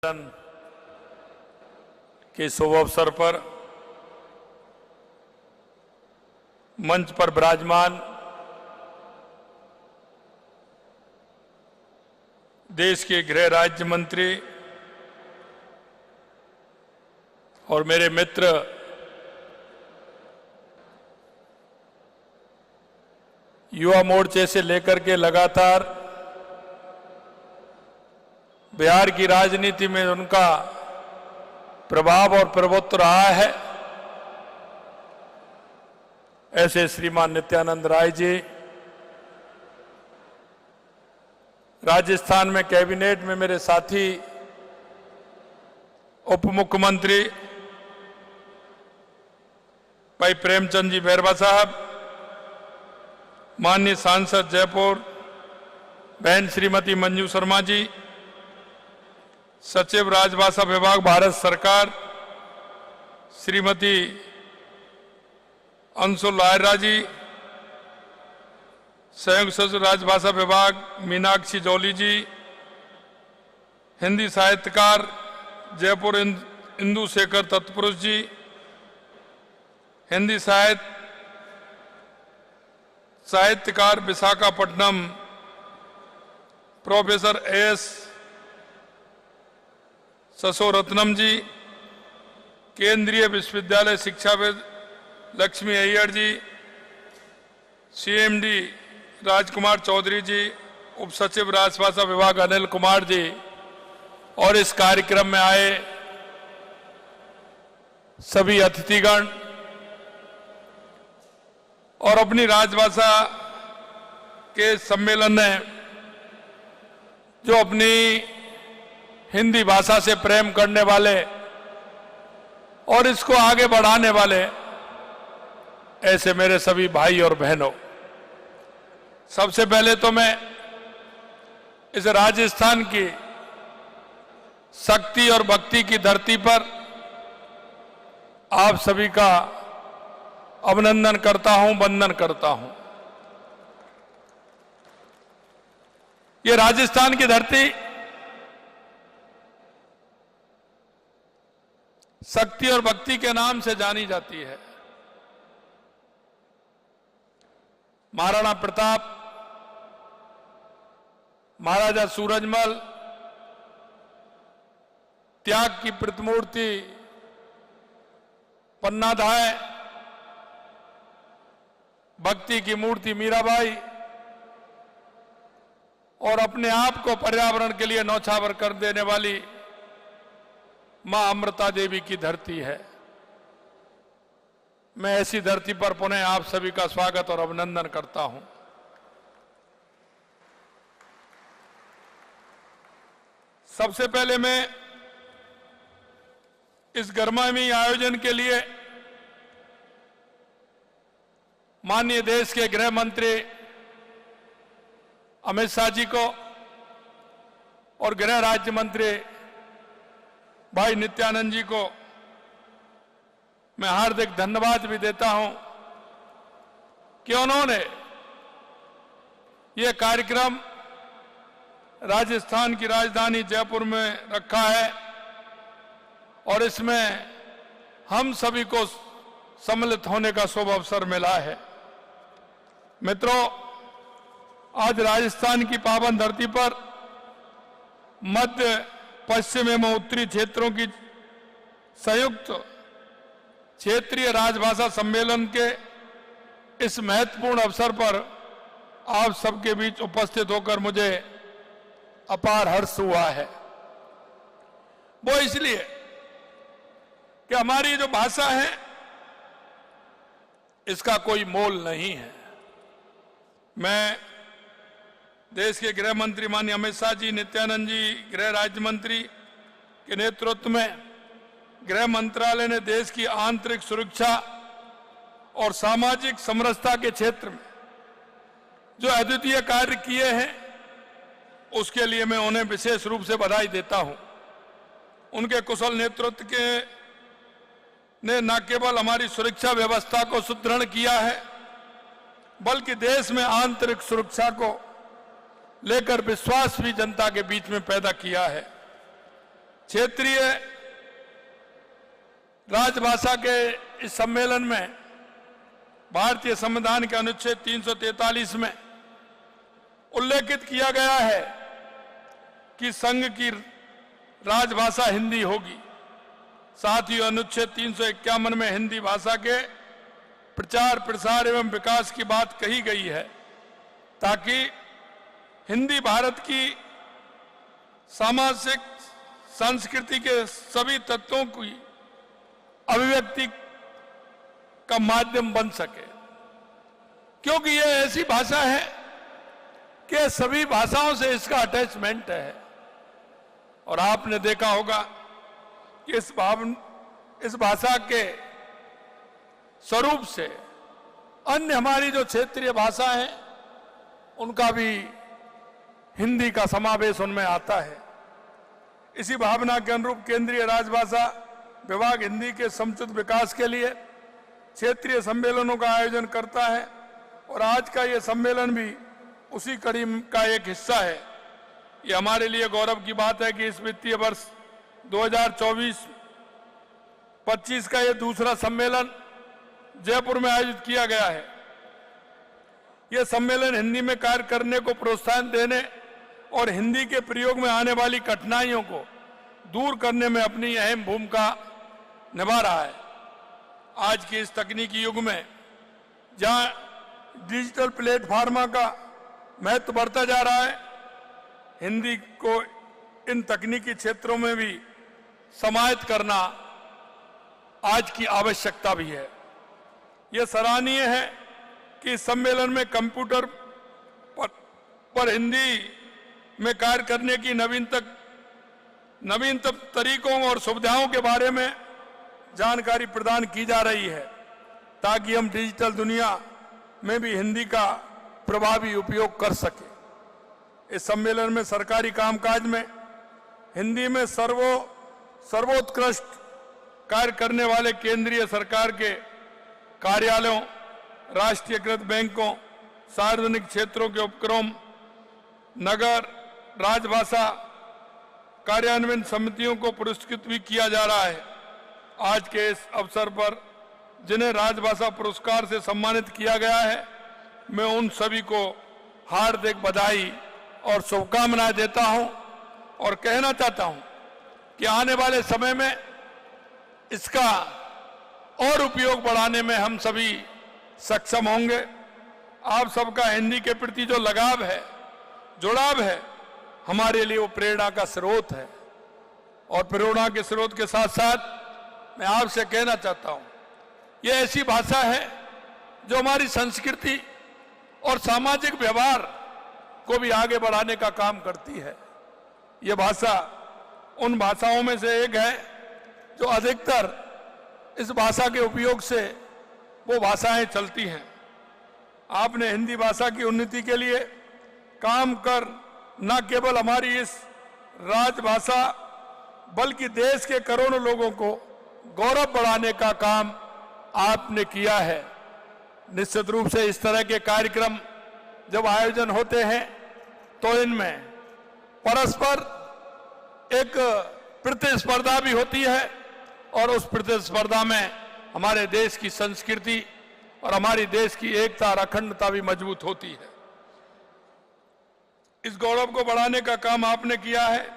के शुभ अवसर पर मंच पर विराजमान देश के गृह राज्य मंत्री और मेरे मित्र युवा मोर्चे से लेकर के लगातार बिहार की राजनीति में उनका प्रभाव और प्रभुत्व रहा है, ऐसे श्रीमान नित्यानंद राय जी राजस्थान में कैबिनेट में मेरे साथी उप मुख्यमंत्री भाई प्रेमचंद जी बैरवा साहब, माननीय सांसद जयपुर बहन श्रीमती मंजू शर्मा जी, सचिव राजभाषा विभाग भारत सरकार श्रीमती अंशु लायरा जी, संयुक्त सचिव राजभाषा विभाग मीनाक्षी जौली जी, हिंदी साहित्यकार जयपुर इंदु शेखर तत्पुरुष जी, हिंदी साहित्यकार विशाखापट्टनम प्रोफेसर एस ससोरत्नम जी, केंद्रीय विश्वविद्यालय शिक्षाविद लक्ष्मी अय्यर जी, सीएमडी राजकुमार चौधरी जी, उप सचिव राजभाषा विभाग अनिल कुमार जी और इस कार्यक्रम में आए सभी अतिथिगण और अपनी राजभाषा के सम्मेलन में जो अपनी हिंदी भाषा से प्रेम करने वाले और इसको आगे बढ़ाने वाले ऐसे मेरे सभी भाई और बहनों, सबसे पहले तो मैं इस राजस्थान की शक्ति और भक्ति की धरती पर आप सभी का अभिनंदन करता हूं, वंदन करता हूं। ये राजस्थान की धरती शक्ति और भक्ति के नाम से जानी जाती है। महाराणा प्रताप, महाराजा सूरजमल, त्याग की प्रतिमूर्ति पन्नाधाय, भक्ति की मूर्ति मीराबाई और अपने आप को पर्यावरण के लिए न्यौछावर कर देने वाली मां अमृता देवी की धरती है। मैं ऐसी धरती पर पुनः आप सभी का स्वागत और अभिनंदन करता हूं। सबसे पहले मैं इस गर्मामी आयोजन के लिए माननीय देश के गृह मंत्री अमित शाह जी को और गृह राज्य मंत्री भाई नित्यानंद जी को मैं हार्दिक धन्यवाद भी देता हूं कि उन्होंने ये कार्यक्रम राजस्थान की राजधानी जयपुर में रखा है और इसमें हम सभी को सम्मिलित होने का शुभ अवसर मिला है। मित्रों, आज राजस्थान की पावन धरती पर मध्य पश्चिम एवं उत्तरी क्षेत्रों की संयुक्त क्षेत्रीय राजभाषा सम्मेलन के इस महत्वपूर्ण अवसर पर आप सबके बीच उपस्थित होकर मुझे अपार हर्ष हुआ है। वो इसलिए कि हमारी जो भाषा है इसका कोई मोल नहीं है। मैं देश के गृह मंत्री माननीय अमित शाह जी, नित्यानंद जी, गृह राज्य मंत्री के नेतृत्व में गृह मंत्रालय ने देश की आंतरिक सुरक्षा और सामाजिक समरसता के क्षेत्र में जो अद्वितीय कार्य किए हैं उसके लिए मैं उन्हें विशेष रूप से बधाई देता हूं। उनके कुशल नेतृत्व के ने न केवल हमारी सुरक्षा व्यवस्था को सुदृढ़ किया है बल्कि देश में आंतरिक सुरक्षा को लेकर विश्वास भी जनता के बीच में पैदा किया है। क्षेत्रीय राजभाषा के इस सम्मेलन में भारतीय संविधान के अनुच्छेद 343 में उल्लेखित किया गया है कि संघ की राजभाषा हिंदी होगी। साथ ही अनुच्छेद 351 में हिंदी भाषा के प्रचार प्रसार एवं विकास की बात कही गई है, ताकि हिंदी भारत की सामाजिक संस्कृति के सभी तत्वों की अभिव्यक्ति का माध्यम बन सके, क्योंकि यह ऐसी भाषा है कि सभी भाषाओं से इसका अटैचमेंट है। और आपने देखा होगा कि इस भाषा के स्वरूप से अन्य हमारी जो क्षेत्रीय भाषा है उनका भी हिंदी का समावेश उनमें आता है। इसी भावना के अनुरूप केंद्रीय राजभाषा विभाग हिंदी के समुचित विकास के लिए क्षेत्रीय सम्मेलनों का आयोजन करता है और आज का ये सम्मेलन भी उसी कड़ी का एक हिस्सा है। ये हमारे लिए गौरव की बात है कि इस वित्तीय वर्ष 2024-25 का ये दूसरा सम्मेलन जयपुर में आयोजित किया गया है। यह सम्मेलन हिंदी में कार्य करने को प्रोत्साहन देने और हिंदी के प्रयोग में आने वाली कठिनाइयों को दूर करने में अपनी अहम भूमिका निभा रहा है। आज के इस तकनीकी युग में जहां डिजिटल प्लेटफार्म का महत्व बढ़ता जा रहा है, हिंदी को इन तकनीकी क्षेत्रों में भी समाहित करना आज की आवश्यकता भी है। यह सराहनीय है कि इस सम्मेलन में कंप्यूटर पर हिंदी में कार्य करने की नवीनतम तरीकों और सुविधाओं के बारे में जानकारी प्रदान की जा रही है, ताकि हम डिजिटल दुनिया में भी हिंदी का प्रभावी उपयोग कर सके। इस सम्मेलन में सरकारी कामकाज में हिंदी में सर्वोत्कृष्ट कार्य करने वाले केंद्रीय सरकार के कार्यालयों, राष्ट्रीयकृत बैंकों, सार्वजनिक क्षेत्रों के उपक्रम, नगर राजभाषा कार्यान्वयन समितियों को पुरस्कृत भी किया जा रहा है। आज के इस अवसर पर जिन्हें राजभाषा पुरस्कार से सम्मानित किया गया है, मैं उन सभी को हार्दिक बधाई और शुभकामनाएं देता हूं और कहना चाहता हूं कि आने वाले समय में इसका और उपयोग बढ़ाने में हम सभी सक्षम होंगे। आप सबका हिंदी के प्रति जो लगाव है, जुड़ाव है, हमारे लिए वो प्रेरणा का स्रोत है। और प्रेरणा के स्रोत के साथ साथ मैं आपसे कहना चाहता हूं, ये ऐसी भाषा है जो हमारी संस्कृति और सामाजिक व्यवहार को भी आगे बढ़ाने का काम करती है। ये भाषा उन भाषाओं में से एक है जो अधिकतर इस भाषा के उपयोग से वो भाषाएं चलती हैं। आपने हिंदी भाषा की उन्नति के लिए काम कर न केवल हमारी इस राजभाषा बल्कि देश के करोड़ों लोगों को गौरव बढ़ाने का काम आपने किया है। निश्चित रूप से इस तरह के कार्यक्रम जब आयोजन होते हैं तो इनमें परस्पर एक प्रतिस्पर्धा भी होती है और उस प्रतिस्पर्धा में हमारे देश की संस्कृति और हमारी देश की एकता और अखंडता भी मजबूत होती है। इस गौरव को बढ़ाने का काम आपने किया है।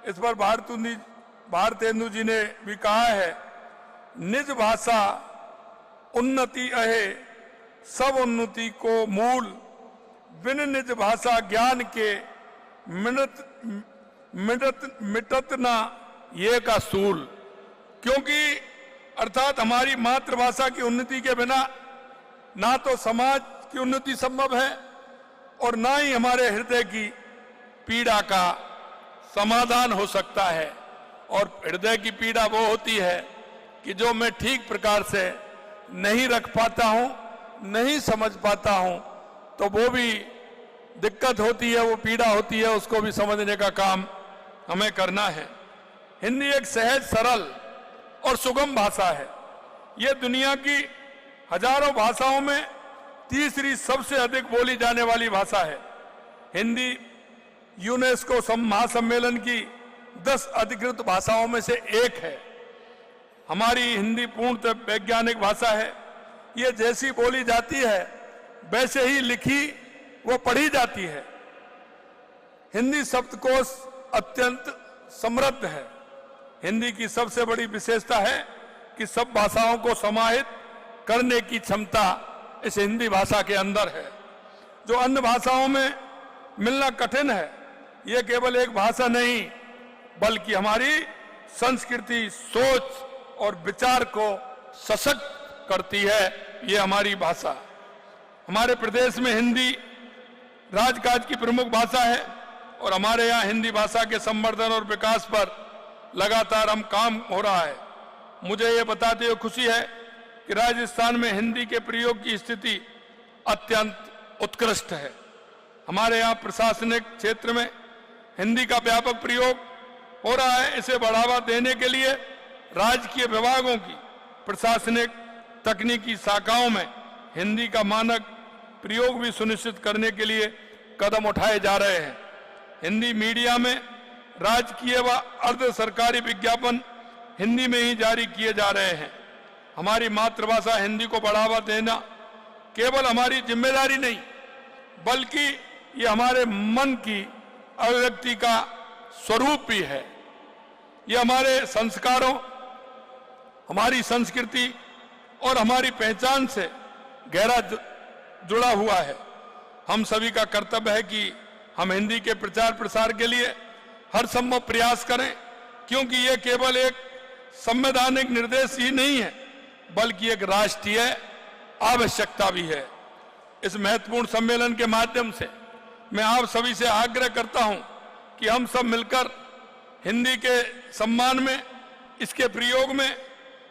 इस पर भारतेंदु जी ने भी कहा है, निज भाषा उन्नति अहे सब उन्नति को मूल, बिन निज भाषा ज्ञान के मिटत ना ये का सूल। क्योंकि अर्थात हमारी मातृभाषा की उन्नति के बिना ना तो समाज की उन्नति संभव है और ना ही हमारे हृदय की पीड़ा का समाधान हो सकता है। और हृदय की पीड़ा वो होती है कि जो मैं ठीक प्रकार से नहीं रख पाता हूं, नहीं समझ पाता हूं, तो वो भी दिक्कत होती है, वो पीड़ा होती है, उसको भी समझने का काम हमें करना है। हिंदी एक सहज, सरल और सुगम भाषा है। ये दुनिया की हजारों भाषाओं में तीसरी सबसे अधिक बोली जाने वाली भाषा है। हिंदी यूनेस्को महासम्मेलन की 10 अधिकृत भाषाओं में से एक है। हमारी हिंदी पूर्णतः वैज्ञानिक भाषा है। ये जैसी बोली जाती है वैसे ही लिखी वो पढ़ी जाती है। हिंदी शब्दकोश अत्यंत समृद्ध है। हिंदी की सबसे बड़ी विशेषता है कि सब भाषाओं को समाहित करने की क्षमता इस हिंदी भाषा के अंदर है, जो अन्य भाषाओं में मिलना कठिन है। ये केवल एक भाषा नहीं बल्कि हमारी संस्कृति, सोच और विचार को सशक्त करती है। ये हमारी भाषा। हमारे प्रदेश में हिंदी राजकाज की प्रमुख भाषा है और हमारे यहाँ हिंदी भाषा के संवर्धन और विकास पर लगातार हम काम हो रहा है। मुझे ये बताते हुए खुशी है कि राजस्थान में हिंदी के प्रयोग की स्थिति अत्यंत उत्कृष्ट है। हमारे यहाँ प्रशासनिक क्षेत्र में हिंदी का व्यापक प्रयोग हो रहा है। इसे बढ़ावा देने के लिए राजकीय विभागों की प्रशासनिक तकनीकी शाखाओं में हिंदी का मानक प्रयोग भी सुनिश्चित करने के लिए कदम उठाए जा रहे हैं। हिंदी मीडिया में राजकीय व अर्ध सरकारी विज्ञापन हिंदी में ही जारी किए जा रहे हैं। हमारी मातृभाषा हिंदी को बढ़ावा देना केवल हमारी जिम्मेदारी नहीं बल्कि ये हमारे मन की अभिव्यक्ति का स्वरूप भी है। ये हमारे संस्कारों, हमारी संस्कृति और हमारी पहचान से गहरा जुड़ा हुआ है। हम सभी का कर्तव्य है कि हम हिंदी के प्रचार प्रसार के लिए हर संभव प्रयास करें, क्योंकि ये केवल एक संवैधानिक निर्देश ही नहीं है बल्कि एक राष्ट्रीय आवश्यकता भी है। इस महत्वपूर्ण सम्मेलन के माध्यम से मैं आप सभी से आग्रह करता हूं कि हम सब मिलकर हिंदी के सम्मान में, इसके प्रयोग में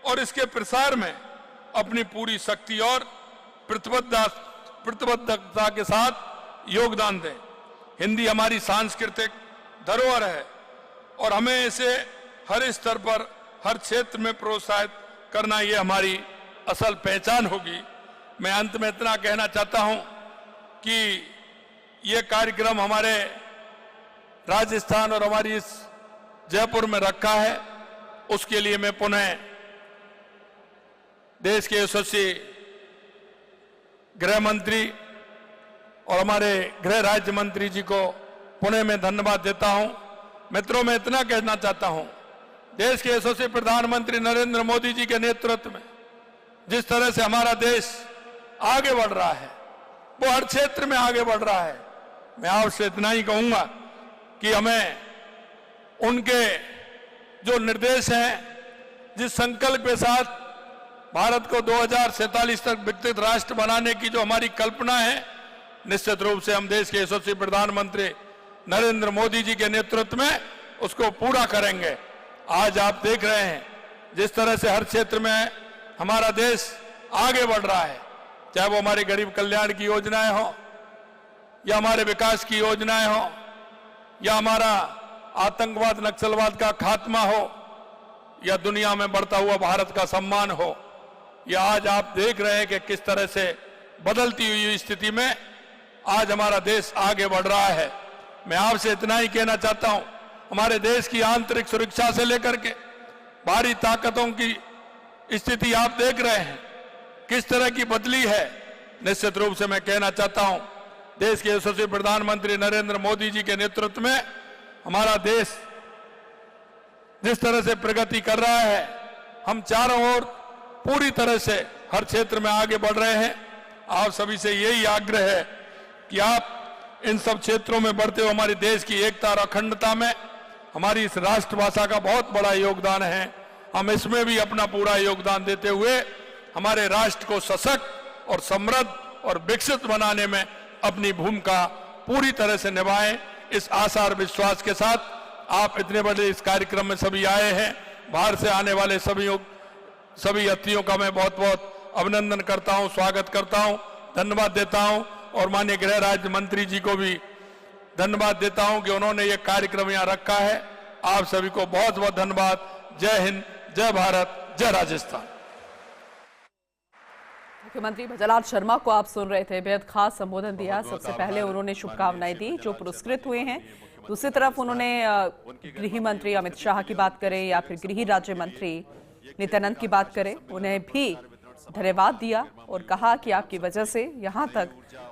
और इसके प्रसार में अपनी पूरी शक्ति और प्रतिबद्धता के साथ योगदान दें। हिंदी हमारी सांस्कृतिक धरोहर है और हमें इसे हर स्तर पर, हर क्षेत्र में प्रोत्साहित करना ये हमारी असल पहचान होगी। मैं अंत में इतना कहना चाहता हूं कि ये कार्यक्रम हमारे राजस्थान और हमारी इस जयपुर में रखा है, उसके लिए मैं पुनः देश के यशस्वी गृह मंत्री और हमारे गृह राज्य मंत्री जी को पुणे में धन्यवाद देता हूं। मित्रों, मैं इतना कहना चाहता हूं, देश के यशस्वी प्रधानमंत्री नरेंद्र मोदी जी के नेतृत्व में जिस तरह से हमारा देश आगे बढ़ रहा है, वो हर क्षेत्र में आगे बढ़ रहा है। मैं आपसे इतना ही कहूंगा कि हमें उनके जो निर्देश हैं, जिस संकल्प के साथ भारत को 2047 तक विकसित राष्ट्र बनाने की जो हमारी कल्पना है, निश्चित रूप से हम देश के यशस्वी प्रधानमंत्री नरेंद्र मोदी जी के नेतृत्व में उसको पूरा करेंगे। आज आप देख रहे हैं जिस तरह से हर क्षेत्र में हमारा देश आगे बढ़ रहा है, चाहे वो हमारी गरीब कल्याण की योजनाएं हो या हमारे विकास की योजनाएं हो या हमारा आतंकवाद, नक्सलवाद का खात्मा हो या दुनिया में बढ़ता हुआ भारत का सम्मान हो। या आज आप देख रहे हैं कि किस तरह से बदलती हुई स्थिति में आज हमारा देश आगे बढ़ रहा है। मैं आपसे इतना ही कहना चाहता हूं, हमारे देश की आंतरिक सुरक्षा से लेकर के बाहरी ताकतों की स्थिति आप देख रहे हैं किस तरह की बदली है। निश्चित रूप से मैं कहना चाहता हूं, देश के यशस्वी प्रधानमंत्री नरेंद्र मोदी जी के नेतृत्व में हमारा देश जिस तरह से प्रगति कर रहा है, हम चारों ओर पूरी तरह से हर क्षेत्र में आगे बढ़ रहे हैं। आप सभी से यही आग्रह है कि आप इन सब क्षेत्रों में बढ़ते हुए हमारे देश की एकता और अखंडता में हमारी इस राष्ट्रभाषा का बहुत बड़ा योगदान है। हम इसमें भी अपना पूरा योगदान देते हुए हमारे राष्ट्र को सशक्त और समृद्ध और विकसित बनाने में अपनी भूमिका पूरी तरह से निभाएं। इस आशा और विश्वास के साथ आप इतने बड़े इस कार्यक्रम में सभी आए हैं। बाहर से आने वाले सभी अतिथियों का मैं बहुत बहुत अभिनंदन करता हूं, स्वागत करता हूं, धन्यवाद देता हूं और माननीय गृह राज्य मंत्री जी को भी धन्यवाद देता हूं कि उन्होंने ये कार्यक्रम यहाँ रखा है। आप सभी को बहुत बहुत धन्यवाद। जय हिंद, जय भारत, जय राजस्थान। मुख्यमंत्री भजनलाल शर्मा को आप सुन रहे थे, बेहद खास संबोधन दिया। सबसे पहले उन्होंने शुभकामनाएं दी जो पुरस्कृत हुए हैं दूसरी तरफ उन्होंने गृह मंत्री अमित शाह की बात करें या फिर गृह राज्य मंत्री नित्यानंद की बात करें, उन्हें भी धन्यवाद दिया और कहा कि आपकी वजह से यहाँ तक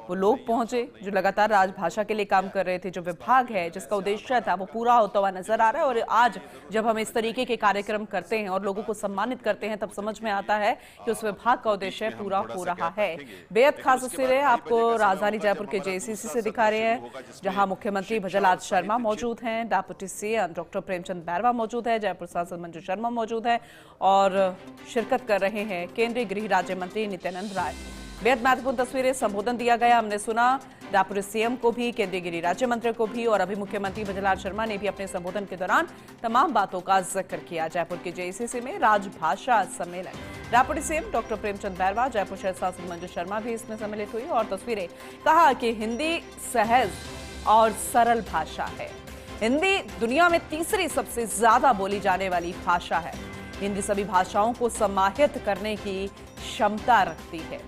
वो लोग पहुंचे जो लगातार राजभाषा के लिए काम कर रहे थे। जो विभाग है जिसका उद्देश्य था वो पूरा होता हुआ नजर आ रहा है। और आज जब हम इस तरीके के कार्यक्रम करते हैं और लोगों को सम्मानित करते हैं तब समझ में आता है कि उस विभाग का उद्देश्य पूरा हो रहा है। बेहद खास तस्वीरें आपको राजधानी जयपुर के जेसीसी से दिखा रहे हैं, जहां मुख्यमंत्री भजनलाल शर्मा मौजूद हैं, deputy CM doctor Premchand Bairwa मौजूद है, जयपुर सांसद मंजू शर्मा मौजूद है और शिरकत कर रहे हैं केंद्रीय गृह राज्य मंत्री नित्यानंद राय। बेहद महत्वपूर्ण तस्वीरें, संबोधन दिया गया, हमने सुना डेप्यूटी सीएम को भी, केंद्रीय गृह राज्य मंत्री को भी और अभी मुख्यमंत्री भजनलाल शर्मा ने भी अपने संबोधन के दौरान तमाम बातों का जिक्र किया। जयपुर के जेसीसी में राजभाषा सम्मेलन, deputy CM doctor Premchand Bairwa, Jaipur शहर सांसद मंजू शर्मा भी इसमें सम्मिलित हुई और तस्वीरें, कहा कि हिंदी सहज और सरल भाषा है। हिंदी दुनिया में तीसरी सबसे ज्यादा बोली जाने वाली भाषा है। हिंदी सभी भाषाओं को समाहित करने की क्षमता रखती है।